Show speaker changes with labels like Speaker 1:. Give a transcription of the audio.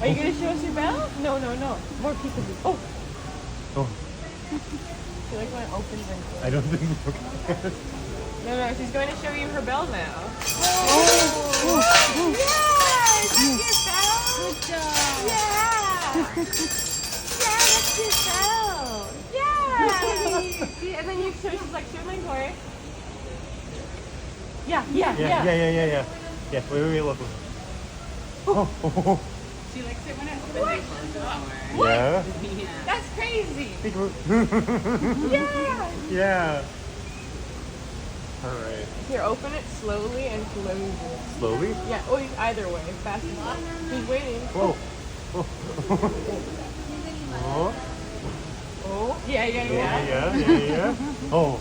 Speaker 1: Are you gonna show us your bell? No, no, no. More peekaboo. Oh,
Speaker 2: Oh,
Speaker 1: she like when it opens and
Speaker 2: I don't think so.
Speaker 1: no, no. She's going to show you her bell now.
Speaker 3: Yeah, that's your bell. Good job. Yeah. Yeah, that's your bell. Yeah.
Speaker 1: See, and then you show. She's like, show my toy. Yeah.
Speaker 2: Yeah. Yeah, wait, look. Oh.
Speaker 1: She likes it when it opens and closes.
Speaker 2: Yeah.
Speaker 1: That's crazy.
Speaker 2: Yeah. Yeah. All right.
Speaker 1: Here, open it slowly and close it.
Speaker 2: Slowly.
Speaker 1: Yeah. Oh, either way, fast enough. He's waiting.
Speaker 2: Whoa. Oh.
Speaker 1: Oh. Yeah.
Speaker 2: Yeah. Oh.